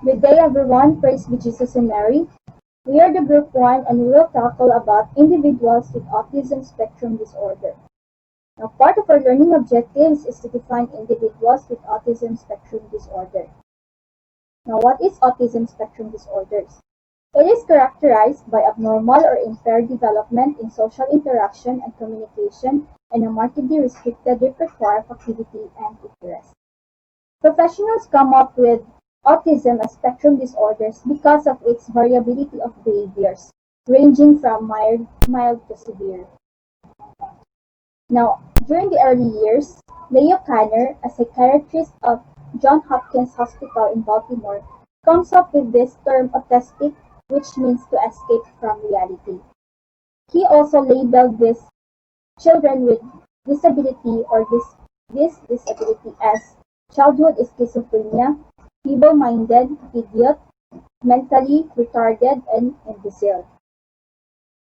Good day everyone, praise be Jesus and Mary. We are the group 1 and we will tackle about individuals with autism spectrum disorder. Now part of our learning objectives is to define individuals with autism spectrum disorder. Now what is autism spectrum disorders? It is characterized by abnormal or impaired development in social interaction and communication and a markedly restricted repertoire of activity and interest. Professionals come up with autism as spectrum disorders because of its variability of behaviors, ranging from mild to severe. Now, during the early years, Leo Kanner, a psychiatrist of Johns Hopkins Hospital in Baltimore, comes up with this term autistic, which means to escape from reality. He also labeled these children with disability or this disability as childhood schizophrenia, feeble-minded, idiot, mentally retarded, and imbecile.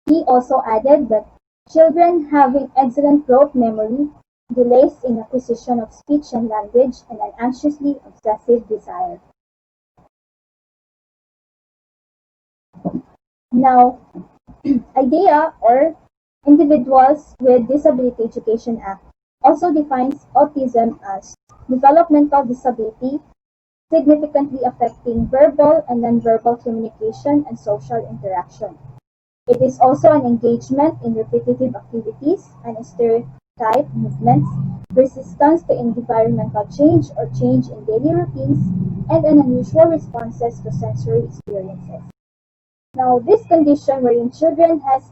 He also added that children having excellent growth memory, delays in acquisition of speech and language, and an anxiously obsessive desire. Now, IDEA or Individuals with Disability Education Act also defines autism as developmental disability significantly affecting verbal and nonverbal communication and social interaction. It is also an engagement in repetitive activities and stereotype movements, resistance to environmental change or change in daily routines, and an unusual responses to sensory experiences. Now, this condition wherein children has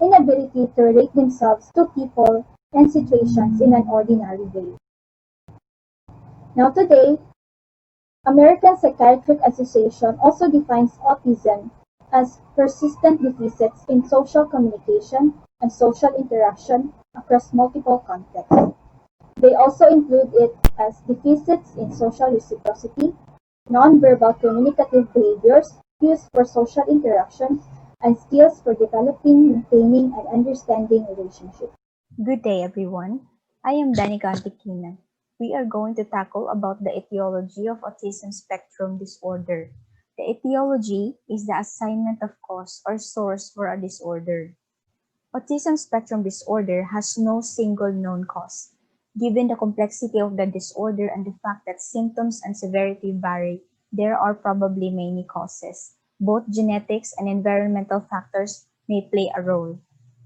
inability to relate themselves to people and situations in an ordinary way. Now today, American Psychiatric Association also defines autism as persistent deficits in social communication and social interaction across multiple contexts. They also include it as deficits in social reciprocity, nonverbal communicative behaviors, cues for social interaction, and skills for developing, maintaining, and understanding relationships. Good day, everyone. I am Danica Antiquina. We are going to tackle about the etiology of autism spectrum disorder. The etiology is the assignment of cause or source for a disorder. Autism spectrum disorder has no single known cause. Given the complexity of the disorder and the fact that symptoms and severity vary, there are probably many causes. Both genetics and environmental factors may play a role.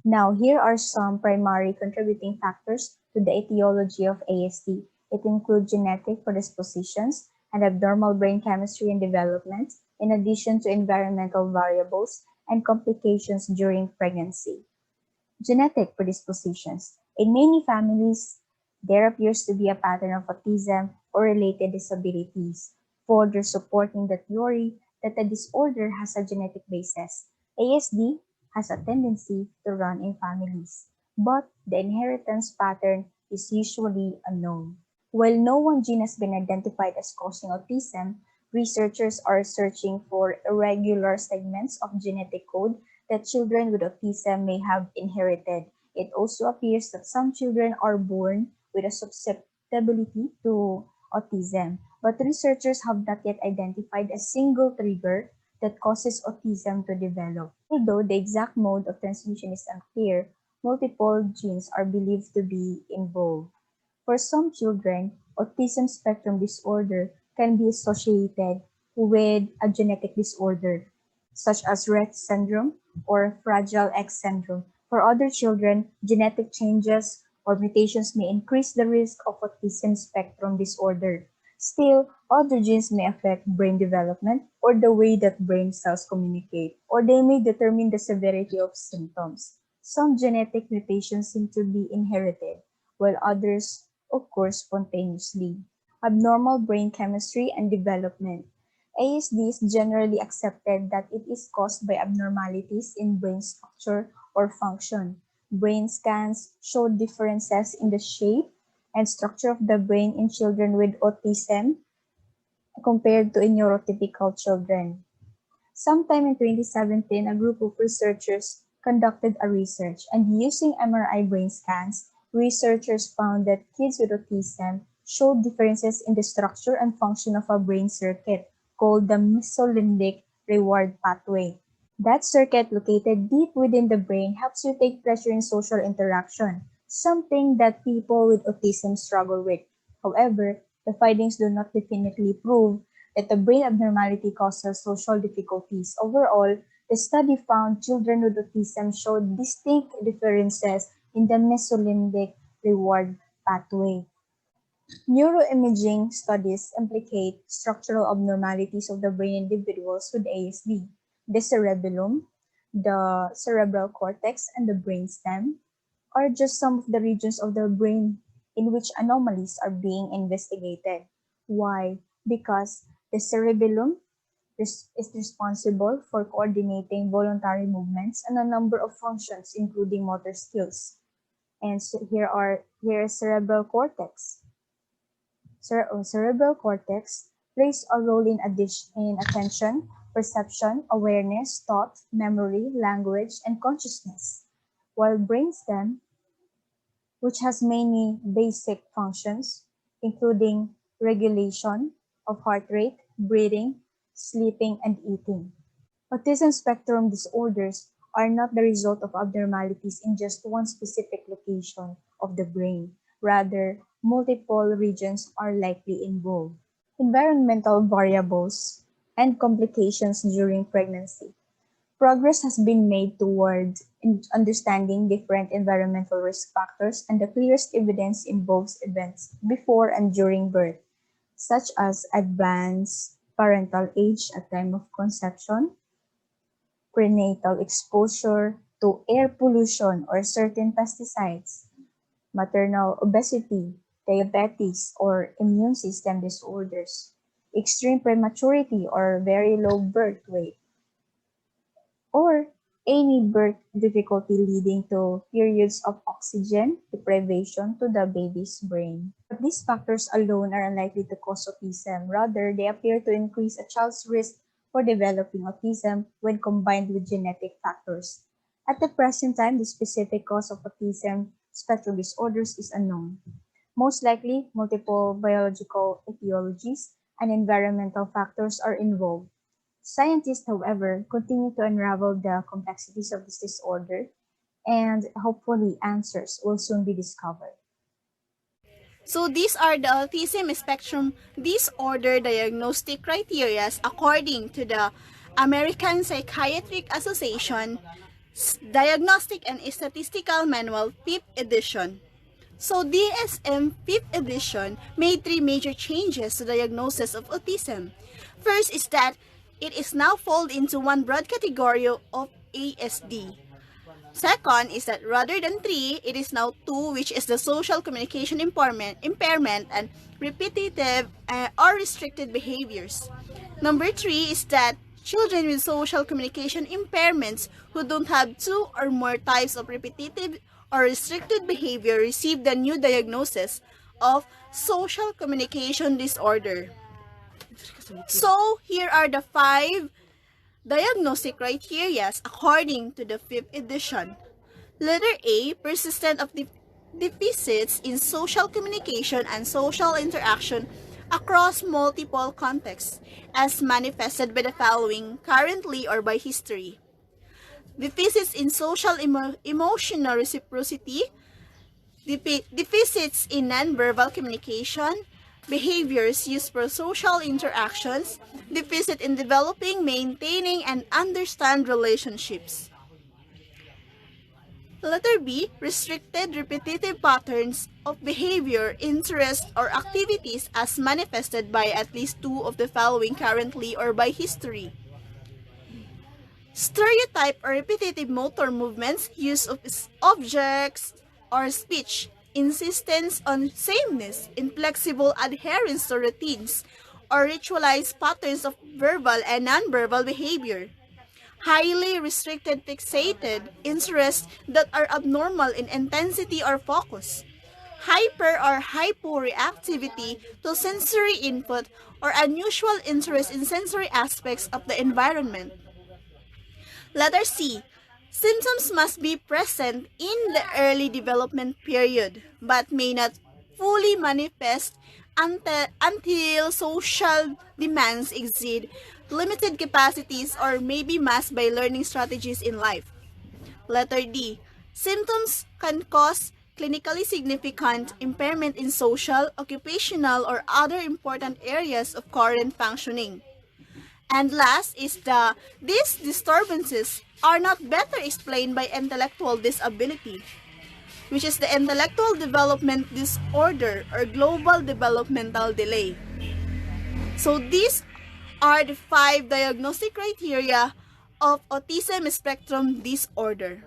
Now, here are some primary contributing factors to the etiology of ASD. It includes genetic predispositions and abnormal brain chemistry and development, in addition to environmental variables and complications during pregnancy. Genetic predispositions. In many families, there appears to be a pattern of autism or related disabilities, further supporting the theory that the disorder has a genetic basis. ASD has a tendency to run in families, but the inheritance pattern is usually unknown. While no one gene has been identified as causing autism, researchers are searching for irregular segments of genetic code that children with autism may have inherited. It also appears that some children are born with a susceptibility to autism, but researchers have not yet identified a single trigger that causes autism to develop. Although the exact mode of transmission is unclear, multiple genes are believed to be involved. For some children, autism spectrum disorder can be associated with a genetic disorder, such as Rett syndrome or Fragile X syndrome. For other children, genetic changes or mutations may increase the risk of autism spectrum disorder. Still, other genes may affect brain development or the way that brain cells communicate, or they may determine the severity of symptoms. Some genetic mutations seem to be inherited, while others occur spontaneously. Abnormal brain chemistry and development. ASD is generally accepted that it is caused by abnormalities in brain structure or function. Brain scans show differences in the shape and structure of the brain in children with autism compared to in neurotypical children. Sometime in 2017, a group of researchers conducted a research, and using MRI brain scans, researchers found that kids with autism showed differences in the structure and function of a brain circuit called the mesolimbic reward pathway. That circuit located deep within the brain helps you take pleasure in social interaction, something that people with autism struggle with. However, the findings do not definitely prove that the brain abnormality causes social difficulties. Overall, the study found children with autism showed distinct differences in the mesolimbic reward pathway. Neuroimaging studies implicate structural abnormalities of the brain in individuals with ASD. The cerebellum, the cerebral cortex, and the brainstem are just some of the regions of the brain in which anomalies are being investigated. Why? Because the cerebellum is responsible for coordinating voluntary movements and a number of functions, including motor skills. And so here is cerebral cortex. Cerebral cortex plays a role in attention, perception, awareness, thought, memory, language, and consciousness, while brainstem, which has many basic functions, including regulation of heart rate, breathing, sleeping, and eating. Autism spectrum disorders are not the result of abnormalities in just one specific location of the brain. Rather, multiple regions are likely involved. Environmental variables and complications during pregnancy. Progress has been made toward understanding different environmental risk factors, and the clearest evidence involves events before and during birth, such as advanced parental age at time of conception, prenatal exposure to air pollution or certain pesticides, maternal obesity, diabetes, or immune system disorders, extreme prematurity or very low birth weight, or any birth difficulty leading to periods of oxygen deprivation to the baby's brain. But these factors alone are unlikely to cause autism. Rather, they appear to increase a child's risk for developing autism when combined with genetic factors. At the present time, the specific cause of autism spectrum disorders is unknown. Most likely, multiple biological etiologies and environmental factors are involved. Scientists, however, continue to unravel the complexities of this disorder, and hopefully answers will soon be discovered. So these are the autism spectrum disorder diagnostic criteria according to the American Psychiatric Association Diagnostic and Statistical Manual 5th edition. So DSM 5th edition made three major changes to the diagnosis of autism. First is that it is now folded into one broad category of ASD. Second is that rather than three, it is now two, which is the social communication impairment and repetitive or restricted behaviors. Number three is that children with social communication impairments who don't have two or more types of repetitive or restricted behavior receive the new diagnosis of social communication disorder. So here are the five diagnostic criteria according to the 5th edition. Letter A, persistent of deficits in social communication and social interaction across multiple contexts, as manifested by the following currently or by history. Deficits in social emotional reciprocity, deficits in nonverbal communication, behaviors used for social interactions, deficit in developing, maintaining, and understand relationships. Letter B, restricted repetitive patterns of behavior, interest, or activities as manifested by at least two of the following currently or by history. Stereotype or repetitive motor movements, use of objects or speech, insistence on sameness, inflexible adherence to routines, or ritualized patterns of verbal and nonverbal behavior. Highly restricted fixated interests that are abnormal in intensity or focus. Hyper or hyporeactivity to sensory input or unusual interest in sensory aspects of the environment. Letter C. Symptoms must be present in the early development period but may not fully manifest until social demands exceed limited capacities or may be masked by learning strategies in life. Letter D. Symptoms can cause clinically significant impairment in social, occupational, or other important areas of current functioning. And last is these disturbances are not better explained by intellectual disability, which is the intellectual development disorder or global developmental delay. So these are the 5 diagnostic criteria of autism spectrum disorder.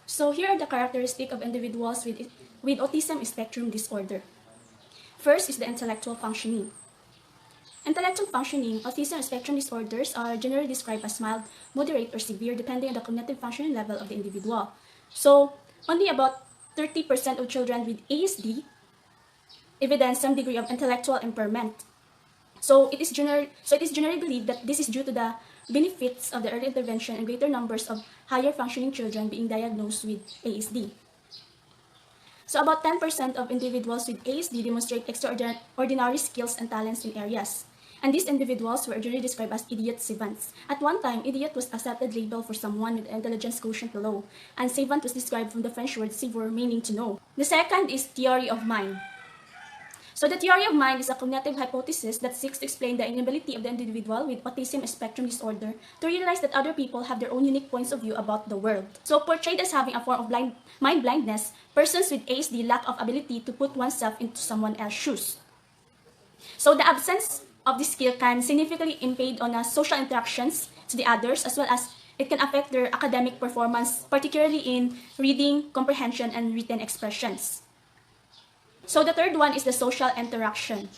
So here are the characteristics of individuals with autism spectrum disorder. First is the intellectual functioning. Intellectual functioning, autism spectrum disorders are generally described as mild, moderate, or severe depending on the cognitive functioning level of the individual. So only about 30% of children with ASD evidence some degree of intellectual impairment. So it is generally believed that this is due to the benefits of the early intervention and greater numbers of higher functioning children being diagnosed with ASD. So about 10% of individuals with ASD demonstrate extraordinary skills and talents in areas. And these individuals were originally described as idiot savants. At one time, idiot was accepted label for someone with intelligence quotient low, and savant was described from the French word savoir, meaning to know. The second is theory of mind. So the theory of mind is a cognitive hypothesis that seeks to explain the inability of the individual with autism spectrum disorder to realize that other people have their own unique points of view about the world. So portrayed as having a form of mind blindness, persons with ASD lack of ability to put oneself into someone else's shoes. So the absence of this skill can significantly impede on social interactions to the others, as well as it can affect their academic performance, particularly in reading, comprehension, and written expressions. So the third one is the social interaction.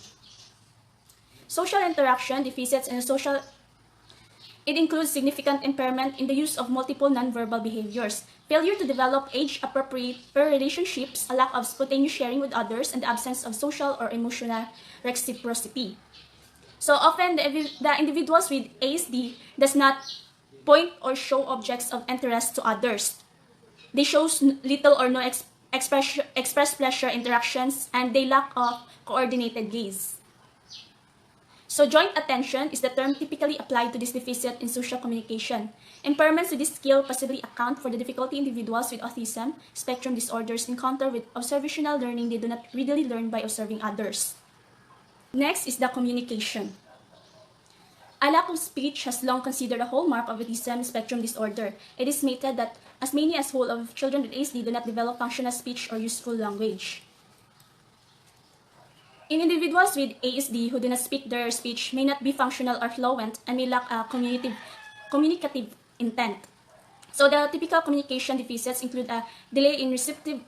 Social interaction deficits in it includes significant impairment in the use of multiple nonverbal behaviors, failure to develop age-appropriate relationships, a lack of spontaneous sharing with others, and the absence of social or emotional reciprocity. So often, the individuals with ASD does not point or show objects of interest to others. They show little or no express pleasure interactions, and they lack of coordinated gaze. So joint attention is the term typically applied to this deficit in social communication. Impairments with this skill possibly account for the difficulty individuals with autism spectrum disorders encounter with observational learning. They do not readily learn by observing others. Next is the communication. A lack of speech has long considered a hallmark of autism spectrum disorder. It is estimated that as many as whole of children with ASD do not develop functional speech or useful language. In individuals with ASD who do not speak, their speech may not be functional or fluent and may lack a communicative intent. So the typical communication deficits include a delay in receptive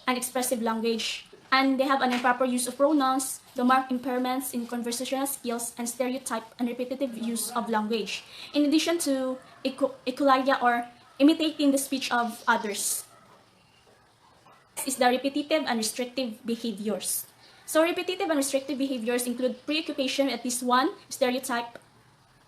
and expressive language, and they have an improper use of pronouns, the marked impairments in conversational skills, and stereotype and repetitive use of language, in addition to echolalia or imitating the speech of others. Next is the repetitive and restrictive behaviors. So repetitive and restrictive behaviors include preoccupation with at least one stereotype,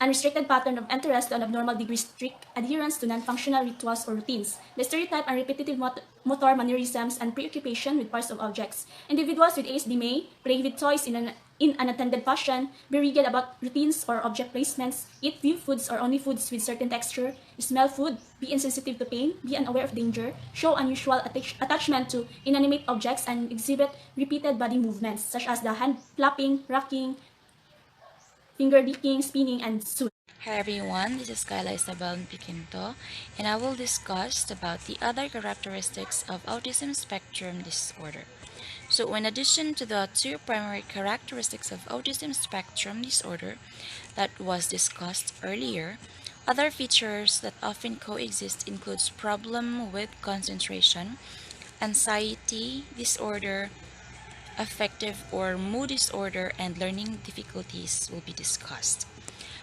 unrestricted pattern of interest to an abnormal degree, strict adherence to non-functional rituals or routines, the stereotype and repetitive motor mannerisms, and preoccupation with parts of objects. Individuals with ASD may play with toys in an unattended fashion, be rigid about routines or object placements, eat few foods or only foods with certain texture, smell food, be insensitive to pain, be unaware of danger, show unusual attachment to inanimate objects, and exhibit repeated body movements such as the hand flapping, rocking, finger licking, spinning, and suit. Hi everyone, this is Caila Pioquinto, and I will discuss about the other characteristics of autism spectrum disorder. So in addition to the two primary characteristics of autism spectrum disorder that was discussed earlier, other features that often coexist includes problem with concentration, anxiety disorder, affective or mood disorder, and learning difficulties will be discussed.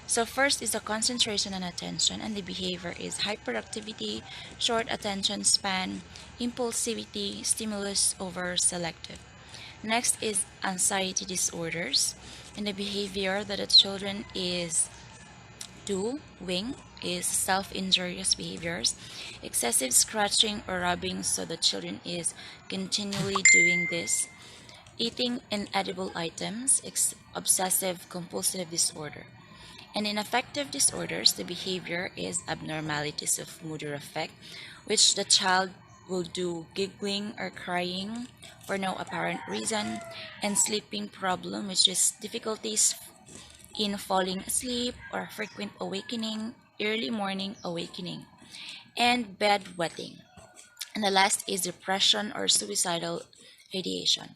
So first is the concentration and attention, and the behavior is hyperactivity, short attention span, impulsivity, stimulus over selective. Next is anxiety disorders, and the behavior that the children is doing is self-injurious behaviors, excessive scratching or rubbing, so the children is continually doing this. eating inedible items, obsessive compulsive disorder. And in affective disorders, the behavior is abnormalities of mood or affect, which the child will do giggling or crying for no apparent reason, and sleeping problem, which is difficulties in falling asleep or frequent awakening, early morning awakening, and bedwetting. And the last is depression or suicidal ideation.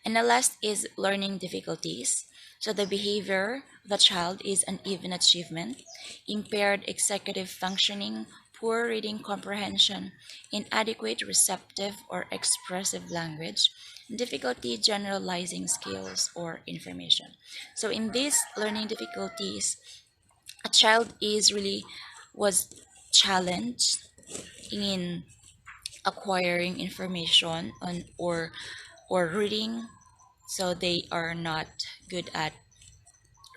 And the last is learning difficulties. So the behavior of the child is uneven achievement, impaired executive functioning, poor reading comprehension, inadequate receptive or expressive language, difficulty generalizing skills or information. So in these learning difficulties, a child is really was challenged in acquiring information on or reading, so they are not good at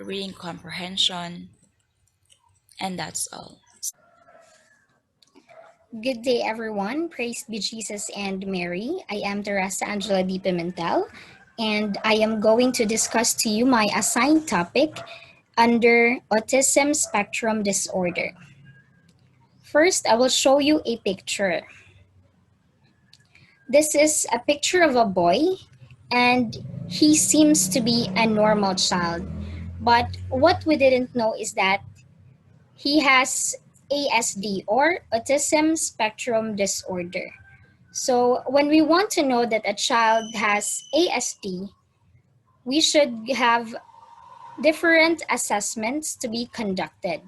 reading comprehension, and that's all. Good day, everyone. Praise be Jesus and Mary. I am Teresa Angela D. Pimentel, and I am going to discuss to you my assigned topic under Autism Spectrum Disorder. First, I will show you a picture. This is a picture of a boy, and he seems to be a normal child. But what we didn't know is that he has ASD, or Autism Spectrum Disorder. So when we want to know that a child has ASD, we should have different assessments to be conducted.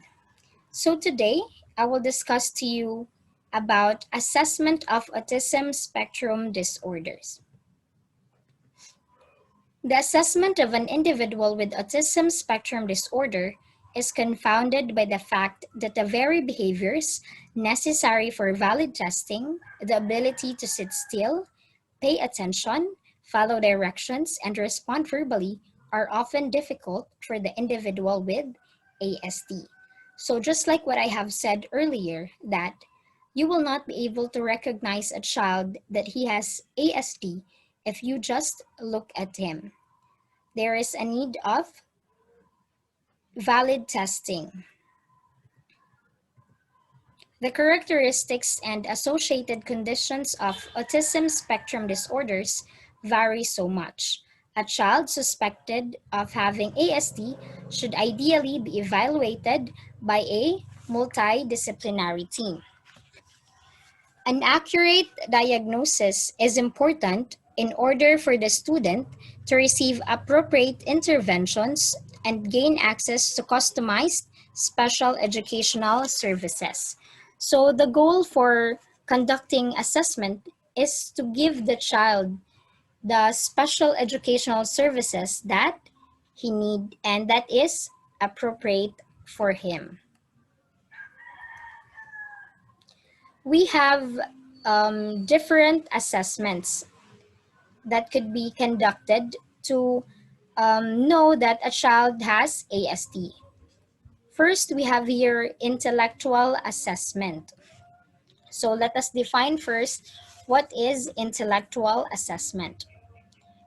So today, I will discuss to you about assessment of autism spectrum disorders. The assessment of an individual with autism spectrum disorder is confounded by the fact that the very behaviors necessary for valid testing, the ability to sit still, pay attention, follow directions, and respond verbally are often difficult for the individual with ASD. So just like what I have said earlier, that you will not be able to recognize a child that he has ASD if you just look at him. There is a need of valid testing. The characteristics and associated conditions of autism spectrum disorders vary so much. A child suspected of having ASD should ideally be evaluated by a multidisciplinary team. An accurate diagnosis is important in order for the student to receive appropriate interventions and gain access to customized special educational services. So the goal for conducting assessment is to give the child the special educational services that he needs and that is appropriate for him. We have different assessments that could be conducted to know that a child has ASD. First, we have here intellectual assessment. So let us define first what is intellectual assessment.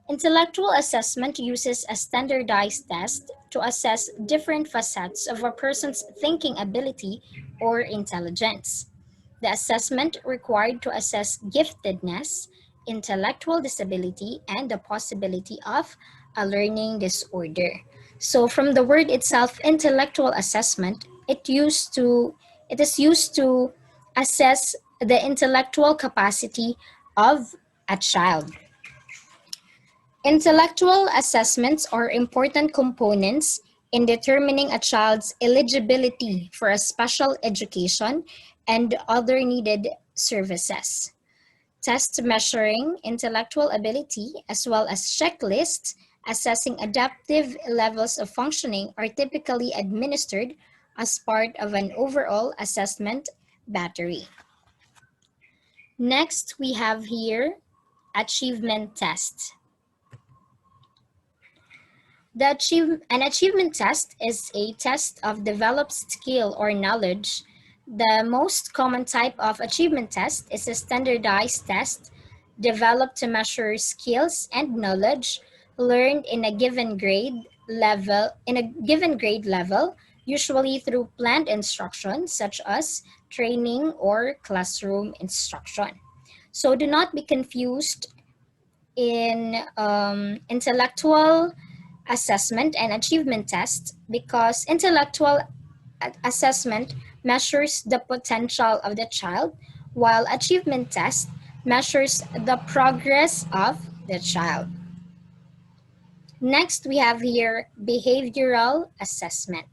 Intellectual assessment uses a standardized test to assess different facets of a person's thinking ability or intelligence. The assessment required to assess giftedness, intellectual disability, and the possibility of a learning disorder. So from the word itself, intellectual assessment, it is used to assess the intellectual capacity of a child. Intellectual assessments are important components in determining a child's eligibility for a special education and other needed services. Tests measuring intellectual ability as well as checklists assessing adaptive levels of functioning are typically administered as part of an overall assessment battery. Next, we have here achievement tests. An achievement test is a test of developed skill or knowledge. The most common type of achievement test is a standardized test developed to measure skills and knowledge learned in a given grade level, usually through planned instruction such as training or classroom instruction. So do not be confused in intellectual assessment and achievement tests, because intellectual assessment measures the potential of the child, while achievement test measures the progress of the child. Next, we have here behavioral assessment.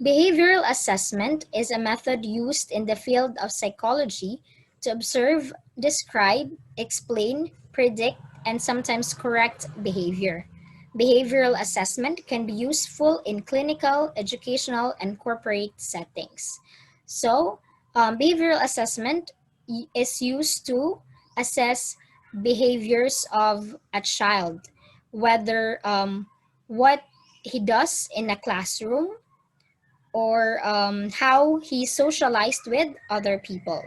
Behavioral assessment is a method used in the field of psychology to observe, describe, explain, predict, and sometimes correct behavior. Behavioral assessment can be useful in clinical, educational, and corporate settings. So, behavioral assessment is used to assess behaviors of a child, whether what he does in a classroom, or how he socialized with other people.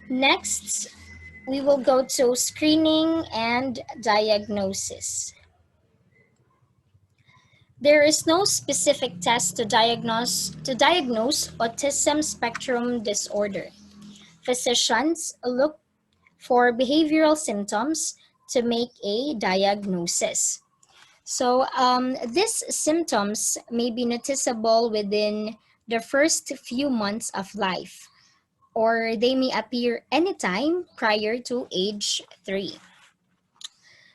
Next, we will go to screening and diagnosis. There is no specific test to diagnose autism spectrum disorder. Physicians look for behavioral symptoms to make a diagnosis. So these symptoms may be noticeable within the first few months of life, or they may appear anytime prior to age 3.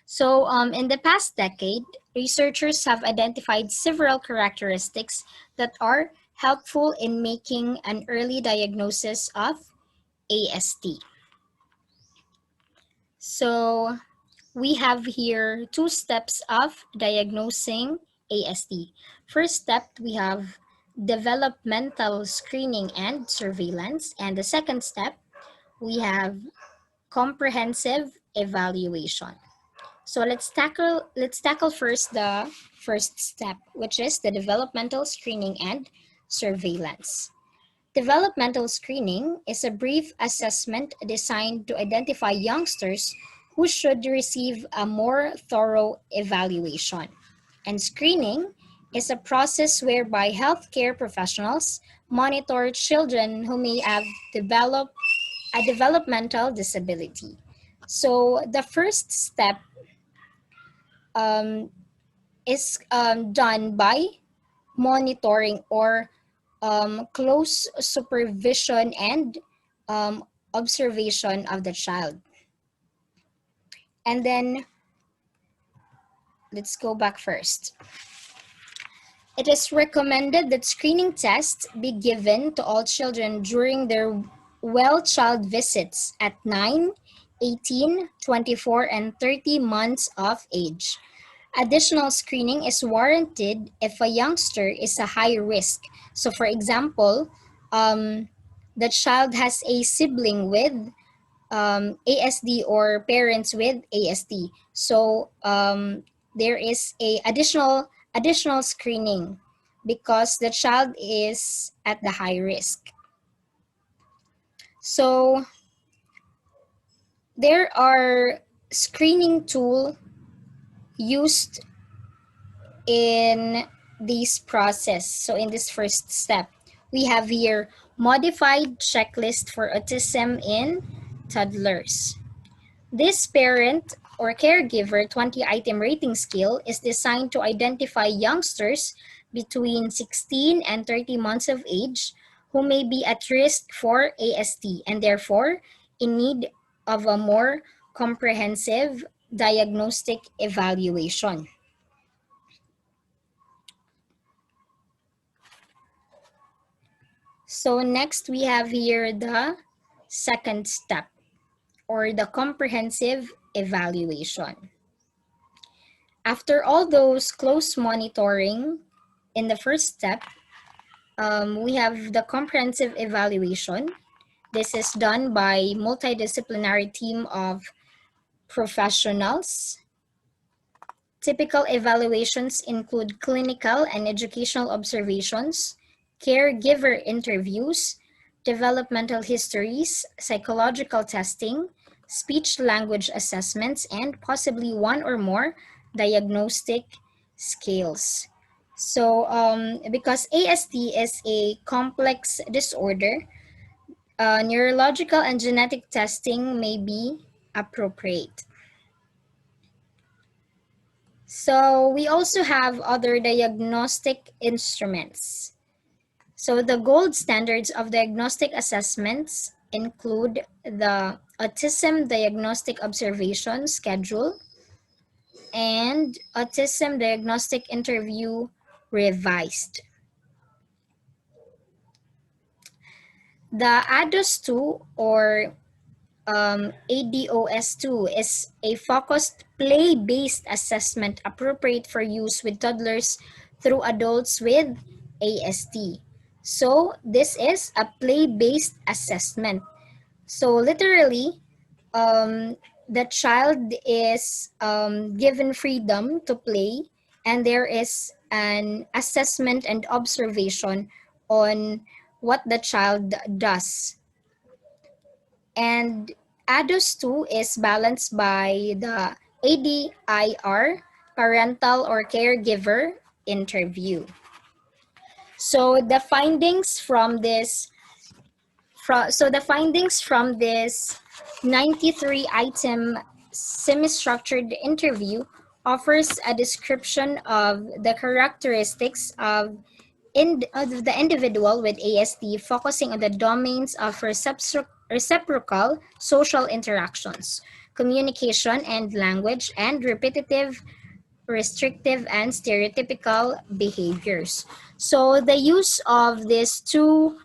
So in the past decade, researchers have identified several characteristics that are helpful in making an early diagnosis of ASD. So we have here 2 steps of diagnosing ASD. First step, we have developmental screening and surveillance. And the second step, we have comprehensive evaluation. So let's tackle first the first step, which is the developmental screening and surveillance. Developmental screening is a brief assessment designed to identify youngsters who should receive a more thorough evaluation. And screening is a process whereby healthcare professionals monitor children who may have developed a developmental disability. So the first step is done by monitoring or close supervision and observation of the child. And then let's go back first. It is recommended that screening tests be given to all children during their well child visits at 9, 18, 24, and 30 months of age. Additional screening is warranted if a youngster is a high risk. So for example, the child has a sibling with ASD or parents with ASD. So there is a additional screening because the child is at the high risk. So there are screening tools used in this process. So in this first step, we have here modified checklist for autism in toddlers. This parent or caregiver 20-item rating scale is designed to identify youngsters between 16 and 30 months of age who may be at risk for ASD and therefore in need of a more comprehensive diagnostic evaluation. So next we have here the second step, or the comprehensive evaluation. After all those close monitoring in the first step, we have the comprehensive evaluation. This is done by multidisciplinary team of professionals. Typical evaluations include clinical and educational observations, caregiver interviews, developmental histories, psychological testing, speech language assessments, and possibly one or more diagnostic scales. So, because ASD is a complex disorder, neurological and genetic testing may be appropriate. So, we also have other diagnostic instruments. So the gold standards of diagnostic assessments include the Autism Diagnostic Observation Schedule and Autism Diagnostic Interview Revised. The ADOS-2 or ADOS-2 is a focused play-based assessment appropriate for use with toddlers through adults with ASD. So this is a play-based assessment. So literally, the child is given freedom to play, and there is an assessment and observation on what the child does. And ADOS-2 is balanced by the ADIR, parental or caregiver interview. So the findings from this 93-item semi-structured interview offers a description of the characteristics of the individual with ASD, focusing on the domains of reciprocal social interactions, communication and language, and repetitive, restrictive, and stereotypical behaviors. So the use of these two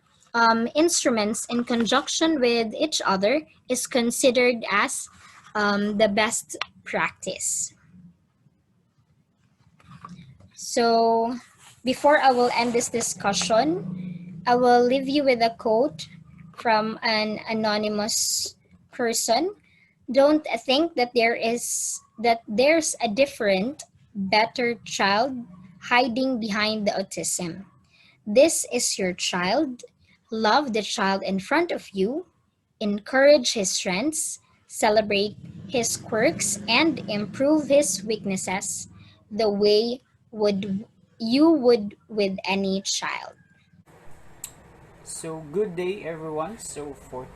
instruments in conjunction with each other is considered as the best practice. So before I will end this discussion, I will leave you with a quote from an anonymous person. Don't think that there's a different, better child hiding behind the autism. This is your child. Love the child in front of you. Encourage his strengths, celebrate his quirks, and improve his weaknesses the way you would with any child. So good day everyone. So for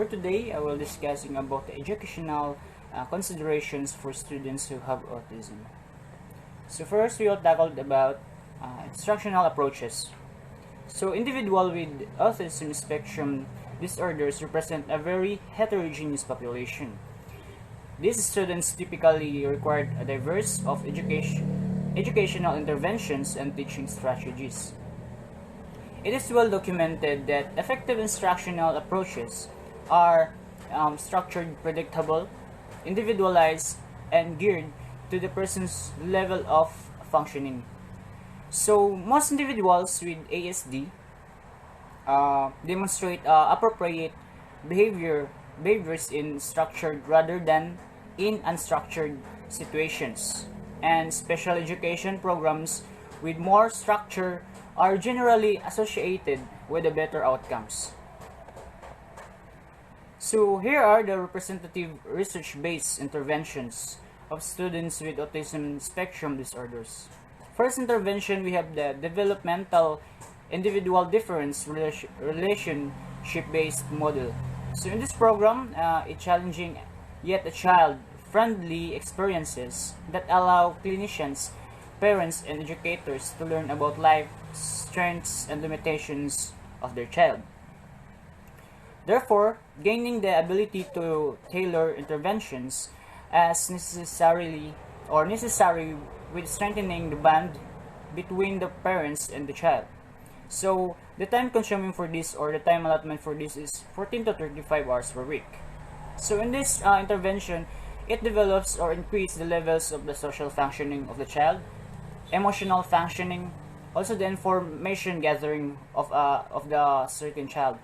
today I will discussing about the educational considerations for students who have autism. So first we will tackle about instructional approaches. So individuals with autism spectrum disorders represent a very heterogeneous population. These students typically require a diverse of educational interventions and teaching strategies. It is well documented that effective instructional approaches are structured, predictable, individualized, and geared to the person's level of functioning. So most individuals with ASD demonstrate appropriate behaviors in structured rather than in unstructured situations, and special education programs with more structure are generally associated with the better outcomes. So here are the representative research-based interventions of students with autism spectrum disorders. First intervention, we have the developmental individual difference relationship-based model. So in this program, it's challenging yet a child-friendly experiences that allow clinicians, parents, and educators to learn about life, strengths, and limitations of their child. Therefore, gaining the ability to tailor interventions as necessary with strengthening the bond between the parents and the child. So, the time consuming for this or the time allotment for this is 14 to 35 hours per week. So, in this intervention, it develops or increases the levels of the social functioning of the child, emotional functioning, also the information gathering of the certain child.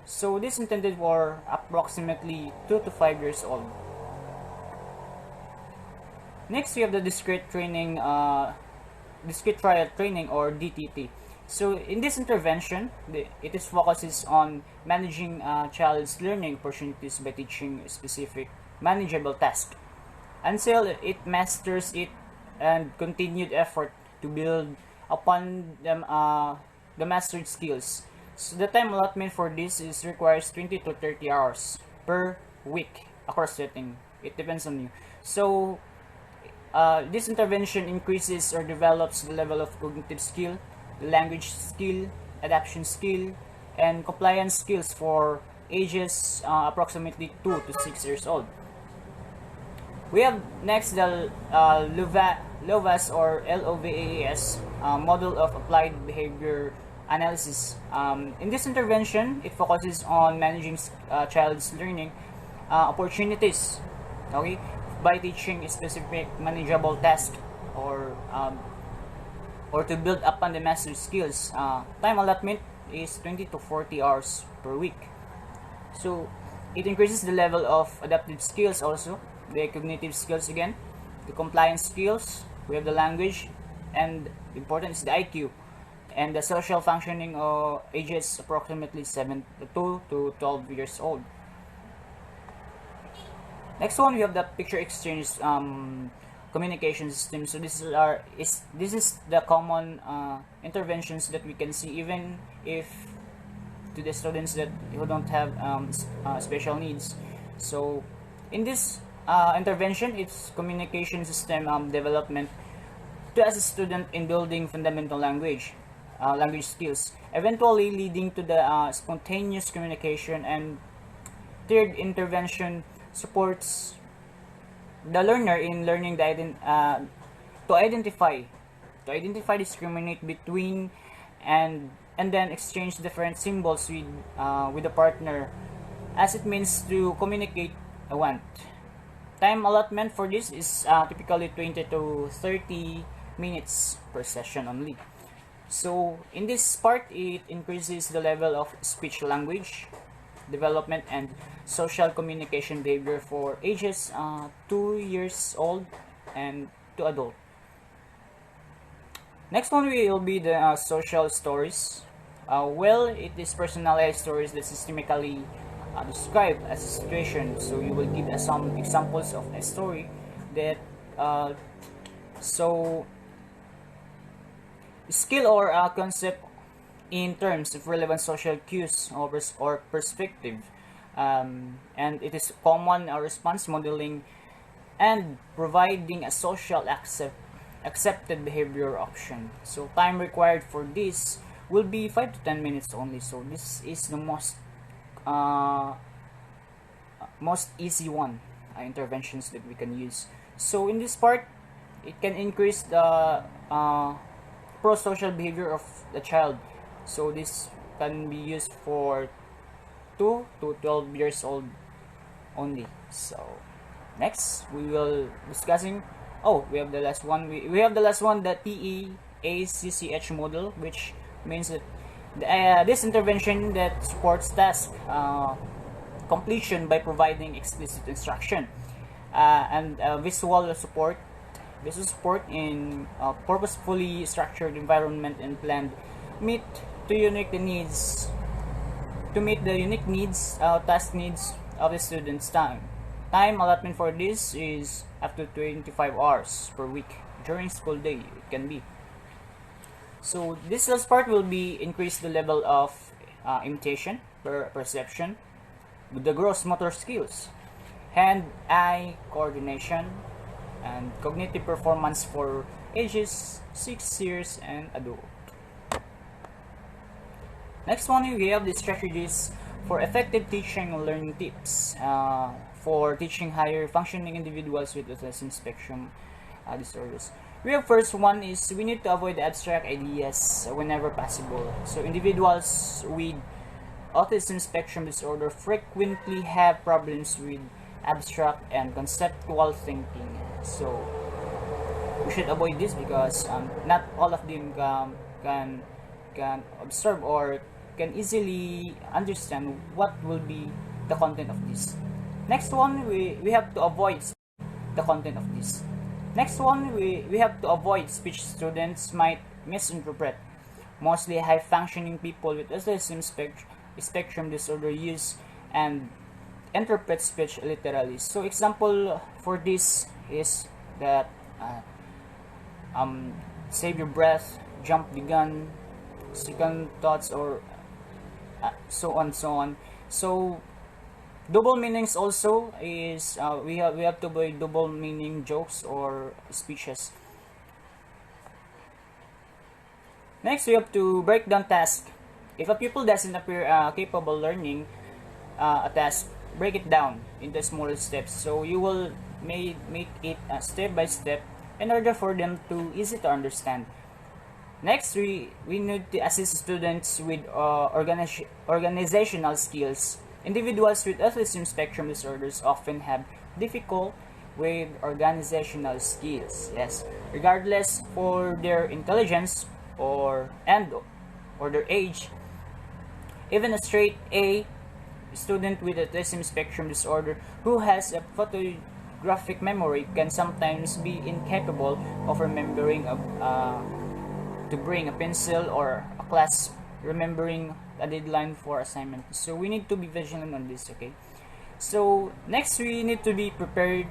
So this intended for approximately 2 to 5 years old. Next, we have the discrete trial training or DTT. So in this intervention, it is focuses on managing a child's learning opportunities by teaching specific manageable tasks until it masters it, and continued effort to build upon them the mastered skills. So the time allotment for this is requires 20 to 30 hours per week across setting. It depends on you. So this intervention increases or develops the level of cognitive skill, language skill, adaptation skill, and compliance skills for ages approximately 2 to 6 years old. We have next the LOVAS or LOVAS model of applied behavior analysis. In this intervention, it focuses on managing child's learning opportunities, okay, by teaching specific manageable tasks or to build upon the mastery skills. Time allotment is 20 to 40 hours per week. So it increases the level of adaptive skills also, the cognitive skills again, the compliance skills, we have the language, and important is the IQ, and the social functioning ages approximately 2 to 12 years old. Next one, we have the picture exchange communication system. So this is the common interventions that we can see, even if to the students that who don't have special needs. So in this intervention, it's communication system development to assist student in building fundamental language skills, eventually leading to the spontaneous communication. And third intervention supports the learner in learning to identify, discriminate between, and then exchange different symbols with the partner, as it means to communicate a want. Time allotment for this is typically 20 to 30 minutes per session only. So in this part, it increases the level of speech language development and social communication behavior for ages 2 years old and to adult. Next one will be the social stories. Well, it is personalized stories that systematically describe a situation. So you will give some examples of a story that so skill or concept in terms of relevant social cues or perspective, and it is common response modeling and providing a social accepted behavior option. So time required for this will be 5 to 10 minutes only. So this is the most easy one interventions that we can use. So in this part, it can increase the pro-social behavior of the child. So this can be used for 2 to 12 years old only. So next we will discussing, we have the last one, we have the last one, the TEACCH model, which means that this intervention that supports task completion by providing explicit instruction and visual support in purposefully structured environment and planned meet the unique needs task needs of the students. Time allotment for this is up to 25 hours per week during school day. It can be. So this last part will be increase the level of imitation, perception, the gross motor skills, hand-eye coordination, and cognitive performance for ages 6 years and adult. Next one, we have the strategies for effective teaching and learning tips for teaching higher functioning individuals with autism spectrum disorders. We have first one is we need to avoid abstract ideas whenever possible. So individuals with autism spectrum disorder frequently have problems with abstract and conceptual thinking. So we should avoid this because not all of them can observe or can easily understand what will be the content of this. Next one, we have to avoid the content of this. Next one, we have to avoid speech students might misinterpret mostly high-functioning people with autism spectrum disorder use and interpret speech literally. So example for this is that save your breath, jump the gun, second thoughts, or so on, so on. So double meanings also is we have to avoid double meaning jokes or speeches. Next, we have to break down task. If a pupil doesn't appear capable learning a task, break it down into smaller steps. So you will make it step by step in order for them to easy to understand. Next, we need to assist students with organizational skills. Individuals with autism spectrum disorders often have difficult with organizational skills. Yes, regardless for their intelligence or their age, even a straight A student with autism spectrum disorder who has a photographic memory can sometimes be incapable of remembering to bring a pencil, or a class remembering a deadline for assignment. So we need to be vigilant on this, okay? So next, we need to be prepare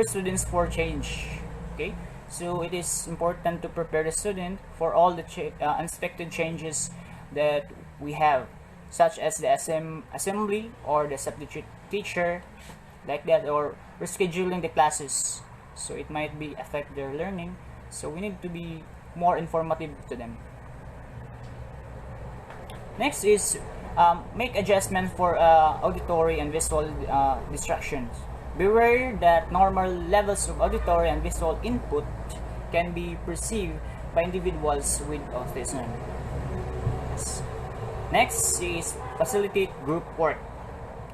students for change, okay? So it is important to prepare the student for all the unexpected changes that we have, such as the assembly or the substitute teacher, like that, or rescheduling the classes. So it might be affect their learning. So we need to be more informative to them. Next is make adjustment for auditory and visual distractions. Beware that normal levels of auditory and visual input can be perceived by individuals with autism. Yes. Next is facilitate group work.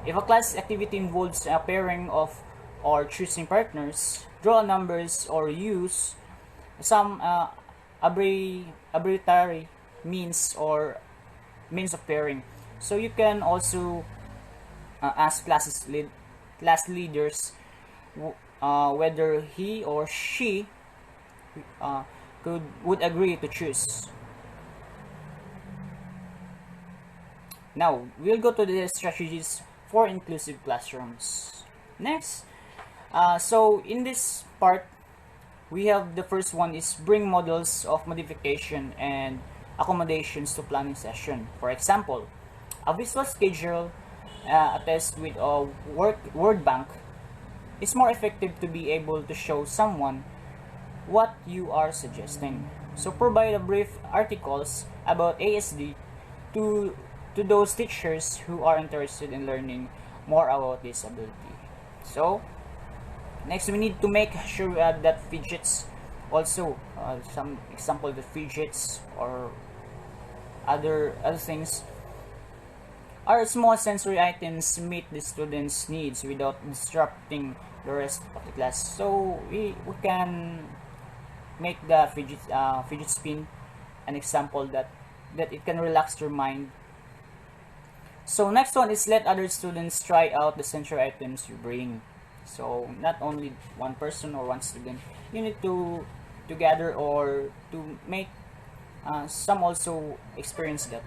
If a class activity involves a pairing of or choosing partners, draw numbers, or use some arbitrary means or means of pairing. So you can also ask class leaders whether he or she would agree to choose. Now we'll go to the strategies for inclusive classrooms. Next, so in this part, we have the first one is bring models of modification and accommodations to planning session. For example, a visual schedule attached with a word bank is more effective to be able to show someone what you are suggesting. So provide a brief articles about ASD to those teachers who are interested in learning more about this ability. So next, we need to make sure that fidgets also, some example, the fidgets or other things are small sensory items meet the students' needs without disrupting the rest of the class. So we can make the fidget spin an example that it can relax your mind. So next one is let other students try out the sensory items you bring. So not only one person or one student, you need to gather or to make some also experience that.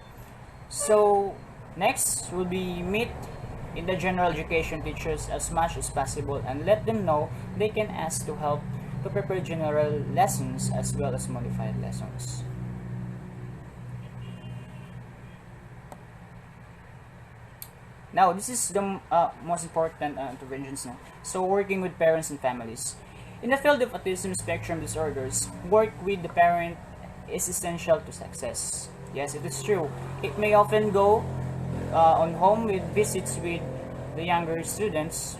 So next will be meet in the general education teachers as much as possible and let them know they can ask to help to prepare general lessons as well as modified lessons. Now, this is the most important interventions now. So, working with parents and families. In the field of autism spectrum disorders, work with the parent is essential to success. Yes, it is true. It may often go on home with visits with the younger students.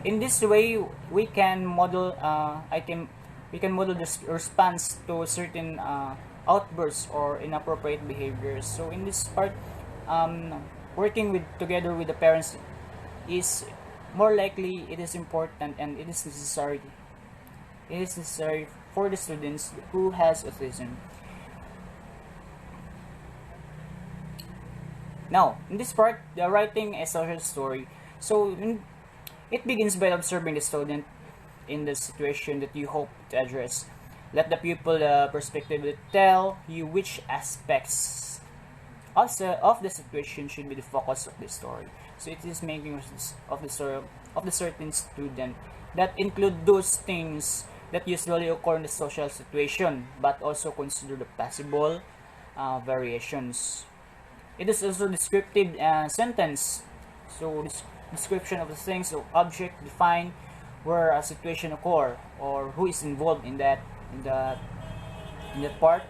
In this way, we can model the response to certain outbursts or inappropriate behaviors. So, in this part, working together with the parents is more likely, it is important, and it is necessary. It is necessary for the students who has autism. Now, in this part, the writing a social story. So it begins by observing the student in the situation that you hope to address. Let the pupil perspective tell you which aspects also of the situation should be the focus of the story. So it is making of the story of the certain student that include those things that usually occur in the social situation, but also consider the possible variations. It is also descriptive sentence. So this description of the things or object define where a situation occur or who is involved in that part.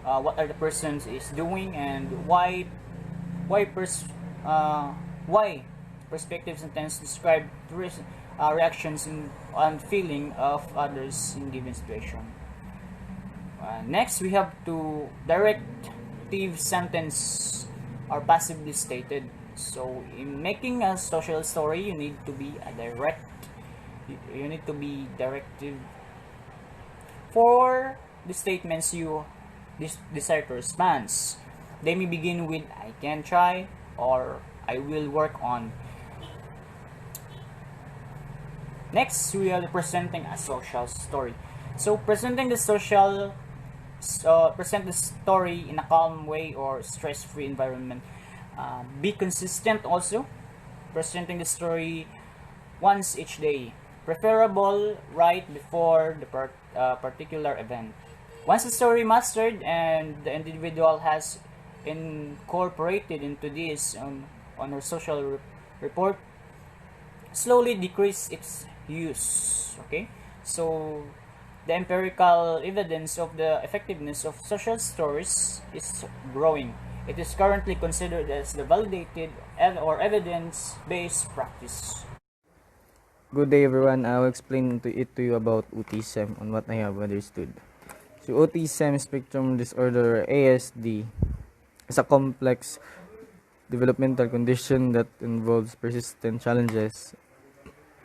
What are the persons is doing and why pers why perspective sentence describe reactions and feeling of others in given situation. Next, we have to directive sentence are passively stated. So, in making a social story, you need to be a direct. You need to be directive for the statements you desire to respond. They may begin with "I can try" or "I will work on." Next, we are presenting a social story. So, presenting the social present the story in a calm way or stress-free environment. Be consistent also, presenting the story once each day, preferable right before the particular event. Once the story mastered and the individual has incorporated into this on her social report, slowly decrease its use. Okay, so the empirical evidence of the effectiveness of social stories is growing. It is currently considered as the validated or evidence-based practice. Good day everyone, I will explain to you about autism and what I have understood. So autism spectrum disorder or ASD is a complex developmental condition that involves persistent challenges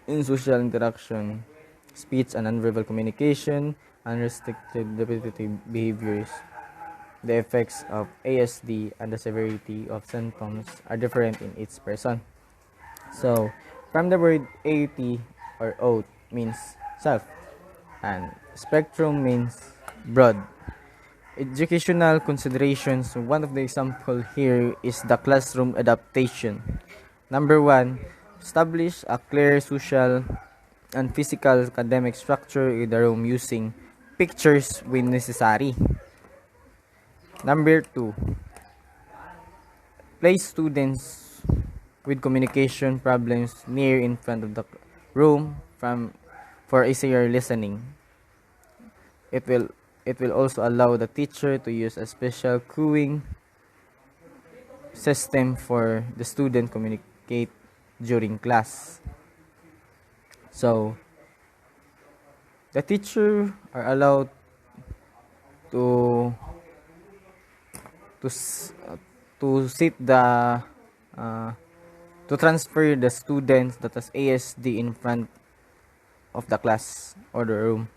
in social interaction, speech and nonverbal communication, unrestricted repetitive behaviors. The effects of ASD and the severity of symptoms are different in each person. So, from the word AT or OAT means self, and spectrum means broad. Educational considerations, one of the example here is the classroom adaptation. Number one, establish a clear social and physical academic structure in the room using pictures when necessary. Number two, place students with communication problems near in front of the room for easier listening. It will also allow the teacher to use a special cueing system for the student communicate during class. So the teacher are allowed to to to sit the uh, to transfer the students that has ASD in front of the class or the room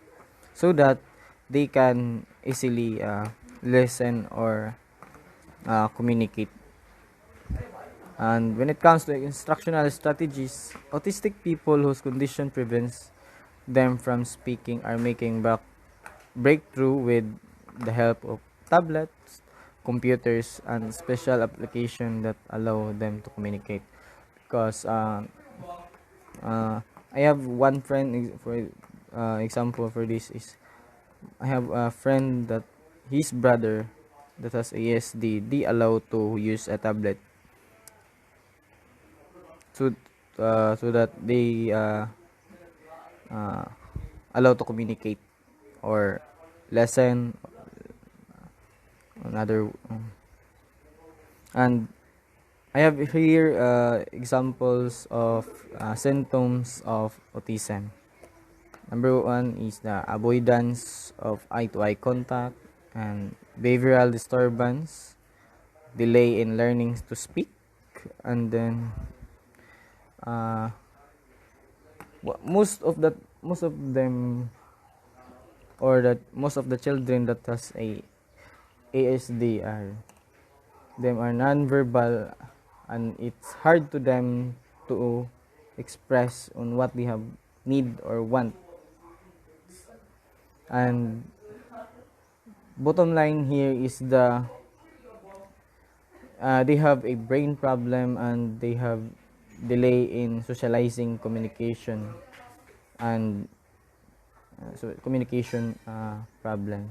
so that they can easily listen or communicate. And when it comes to instructional strategies, autistic people whose condition prevents them from speaking are making breakthrough with the help of tablets, computers, and special applications that allow them to communicate. Because I have one friend for example for this is I have a friend that his brother that has ASD, they allow to use a tablet so that they uh, allow to communicate or lesson another and I have here examples of symptoms of autism. Number one is the avoidance of eye-to-eye contact and behavioral disturbance, delay in learning to speak, and then most of them or that most of the children that has a ASD are non-verbal and it's hard to them to express on what they have need or want. And bottom line here is they have a brain problem and they have delay in socializing communication and communication problems.